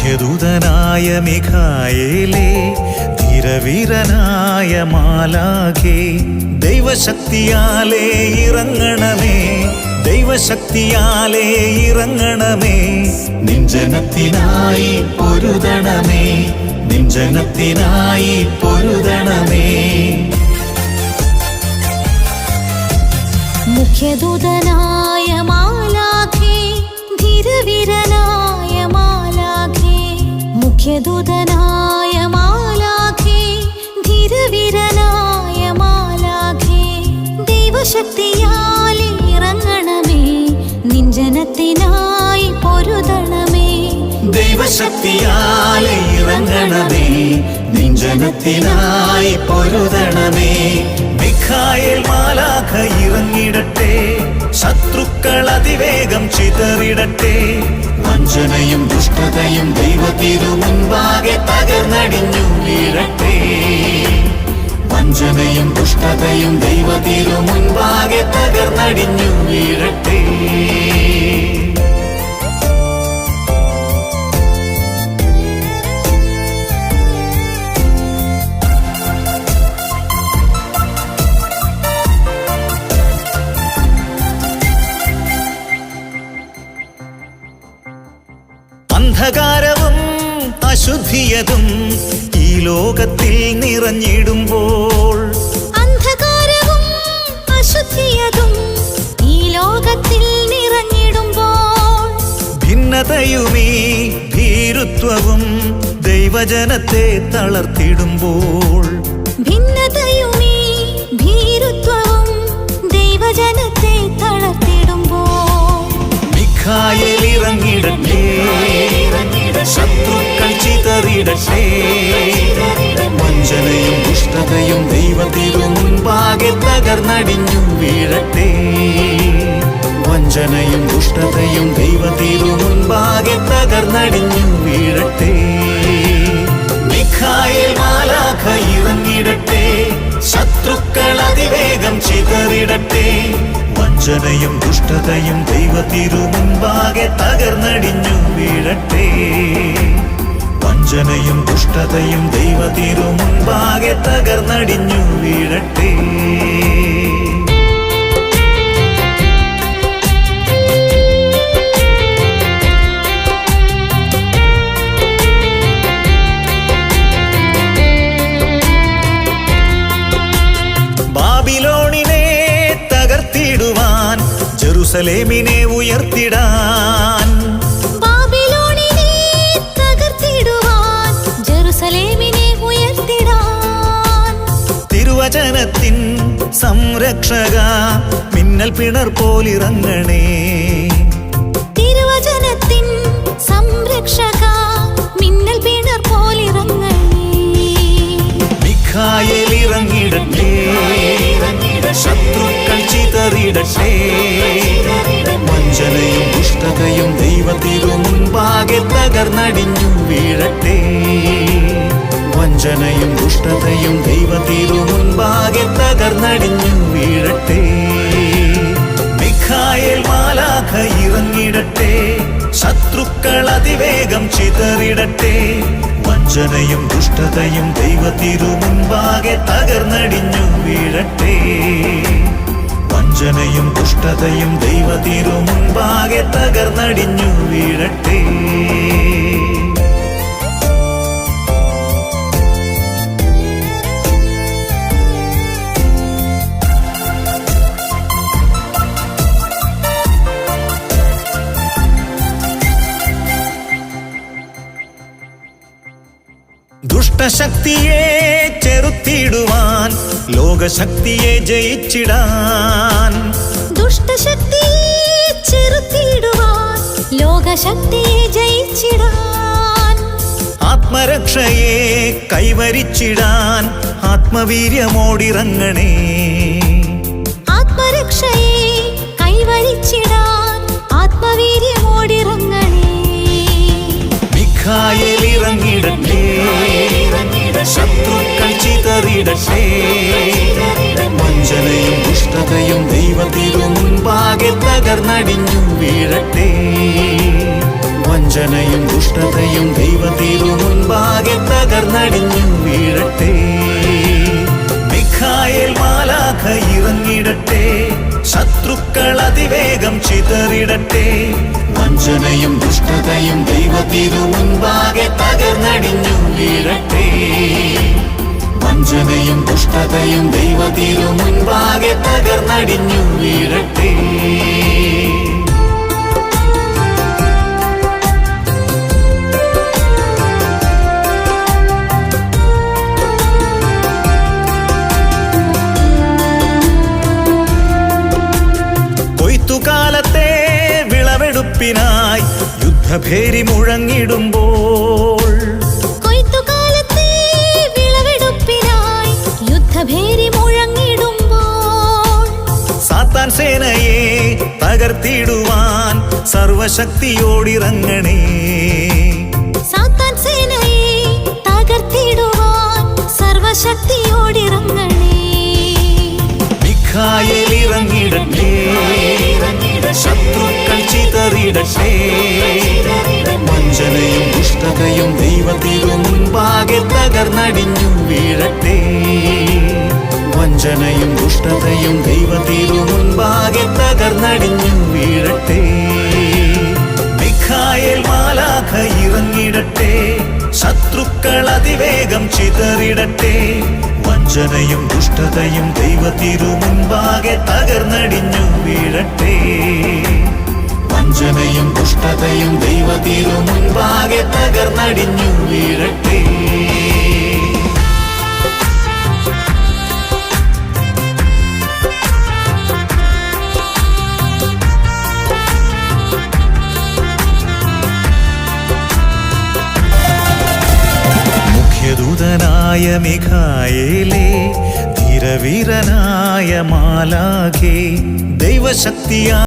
മുഖ്യദൂതനായ മിഖായേലേ, ധീരവീരനായ മാലാഖേ, ദൈവശക്തിയാലേ ഇറങ്ങണമേ, ദൈവശക്തിയാലേ ഇറങ്ങണമേ. നിൻ ജനത്തിനായി പൊരുതണമേ, നിൻ ജനത്തിനായി പൊരുതണമേ. മുഖ്യദൂതനായ മാലാഖേ, ധീരവീരനായ മാലാഖേ, മുഖ്യദൂതനായ മാലാഖേ, ധീരവീരനായ മാലാഖേ, ദൈവശക്തിയാലേ ഇറങ്ങണമേ, നിൻ ജനത്തിനായി പൊരുതണമേ. ദൈവശക്തിയാലേ ഇറങ്ങണമേ, നിൻ ജനത്തിനായി പൊരുതണമേ. മിഖായേൽ മാലാഖ ഇറങ്ങിടട്ടെ, ശത്രുക്കൾ അതിവേഗം ചിതറിടട്ടെ. വഞ്ചനയും ദുഷ്ടതയും ദൈവത്തിനു മുൻപാകെ തകർന്നടിഞ്ഞു വീഴട്ടെ. വഞ്ചനയും ദുഷ്ടതയും ദൈവത്തിനു മുൻപാകെ തകർന്നടിഞ്ഞു വീഴട്ടെ. അന്ധകാരവും അശുദ്ധിയതും ഈ ലോകത്തിൽ നിറഞ്ഞിടുമ്പോൾ, അന്ധകാരവും അശുദ്ധിയതും ഈ ലോകത്തിൽ നിറഞ്ഞിടുമ്പോൾ, ഭിന്നതയുമീ ഭീരുത്വവും ദൈവജനത്തെ തളർത്തിടുമ്പോൾ, ഭിന്നതയുമീ ഭീരുത്വവും ദൈവജനത്തെ തളർത്തിടുമ്പോൾ, മിഖായേൽ ഇറങ്ങിടട്ടെ, ശത്രുക്കൾ ചിതറിടട്ടെ. വഞ്ചനയും ദുഷ്ടതയും ദൈവത്തിനു മുൻപാകെ തകർന്നടിഞ്ഞു വീഴട്ടെ. വഞ്ചനയും ദുഷ്ടതയും ദൈവത്തിനു മുൻപാകെ തകർന്നടിഞ്ഞു വീഴട്ടെ. മിഖായേൽ മാലാഖ ഇറങ്ങിടട്ടെ, ശത്രുക്കൾ അതിവേഗം ചിതറിടട്ടെ. വഞ്ചനയും ദുഷ്ടതയും ദൈവത്തിനു മുൻപാകെ തകർന്നടിഞ്ഞു വീഴട്ടെ. വഞ്ചനയും ദുഷ്ടതയും ദൈവത്തിനു മുൻപാകെ തകർന്നടിഞ്ഞു വീഴട്ടെ. ബാബിലോണിനെ തകർത്തിടുവാൻ, ജെറുസലേമിനെ ഉയർത്തിടാൻ, ബാബിലോണിനെ തകർത്തിടുവാൻ, ജെറുസലേമിനെ ഉയർത്തിടാൻ, തിരുവചനത്തിൻ സംരക്ഷക മിന്നൽ പിണർ പോലിറങ്ങണേ. തിരുവചനത്തിൻ സംരക്ഷക മിന്നൽ പിണർ പോലിറങ്ങണേ. മിഖായേൽ ഇറങ്ങിടട്ടെ, ശത്രുക്കൾ ചിതറിടട്ടെ. വഞ്ചനയും ദുഷ്ടതയും ദൈവത്തിനു മുൻപാകെ തകർന്നടിഞ്ഞു വീഴട്ടെ. വഞ്ചനയും ദുഷ്ടതയും ദൈവത്തിനു മുൻപാകെ തകർന്നടിഞ്ഞു വീഴട്ടെ. മിഖായേൽ മാലാഖ ഇറങ്ങിടട്ടെ, ശത്രുക്കൾ അതിവേഗം ചിതറിടട്ടെ. വഞ്ചനയും ദുഷ്ടതയും ദൈവത്തിനു മുൻപാകെ തകർന്നടിഞ്ഞു വീഴട്ടെ. വഞ്ചനയും ദുഷ്ടതയും ദൈവത്തിനു മുൻപാകെ തകർന്നടിഞ്ഞു വീഴട്ടെ. ദുഷ്ടശക്തിയെ ചെറുത്തിടുവാൻ, ലോകശക്തിയെ ജയിച്ചിടാൻ, ദുഷ്ടശക്തിയെ ചെറുത്തിടുവാൻ, ലോകശക്തിയെ ജയിച്ചിടാൻ, ആത്മരക്ഷയെ കൈവരിച്ചിടാൻ ആത്മവീര്യമോടിറങ്ങണേ. ആത്മരക്ഷയെ കൈവരിച്ചിടാൻ ആത്മവീര്യമോടിറങ്ങണേ. മിഖായേൽ ഇറങ്ങിടട്ടെ, ശത്രുക്കൾ ചിതറിടട്ടെ. വഞ്ചനയും ദുഷ്ടതയും ദൈവത്തിനു മുൻപാകെ തകർന്നടിഞ്ഞു വീഴട്ടെ. വഞ്ചനയും ദുഷ്ടതയും ദൈവത്തിനു മുൻപാകെ തകർന്നടിഞ്ഞു വീഴട്ടെ. മിഖായേൽ മാലാഖ ഇറങ്ങിടട്ടെ, ശത്രുക്കൾ അതിവേഗം ചിതറിടട്ടെ. വഞ്ചനയും ദുഷ്ടതയും ദൈവത്തിനു മുൻപാകെ തകർന്നടിഞ്ഞു വീഴട്ടെ. വഞ്ചനയും ദുഷ്ടതയും ദൈവത്തിനു മുൻപാകെ തകർന്നടിഞ്ഞു വീഴട്ടെ. കൊയ്ത്തുകാലത്തെ വിളവെടുപ്പിനായി യുദ്ധഭേരി മുഴങ്ങിടുമ്പോൾ, കൊയ്ത്തുകാലത്തെ വിളവെടുപ്പിനായി യുദ്ധഭേരി മുഴങ്ങിടുമ്പോൾ, സാത്താൻ സേനയെ തകർത്തിടുവാൻ സർവശക്തിയോടിറങ്ങണേ. സാത്താൻ സേനയെ തകർത്തിടുവാൻ സർവശക്തിയോടിറങ്ങണേ. മിഖായേൽ ഇറങ്ങിടട്ടെ, ശത്രുക്കൾ ചിതറിടട്ടെ. വഞ്ചനയും ദുഷ്ടതയും ദൈവത്തിനു മുൻപാകെ തകർന്നടിഞ്ഞു വീഴട്ടെ. വഞ്ചനയും ദുഷ്ടതയും ദൈവത്തിനു മുൻപാകെ തകർന്നടിഞ്ഞു വീഴട്ടെ. മിഖായേൽ മാലാഖ ഇറങ്ങിടട്ടെ, ശത്രുക്കൾ അതിവേഗം ചിതറിടട്ടെ. വഞ്ചനയും ദുഷ്ടതയും ദൈവത്തിനു മുൻപാകെ തകർന്നടിഞ്ഞു വീഴട്ടെ. വഞ്ചനയും ദുഷ്ടതയും ദൈവത്തിനു മുൻപാകെ തകർന്നടിഞ്ഞു വീഴട്ടെ. ദൂതനായ മിഖായേലേ, ധീരവീരനായ മാലാഖേ, ദൈവശക്തിയാ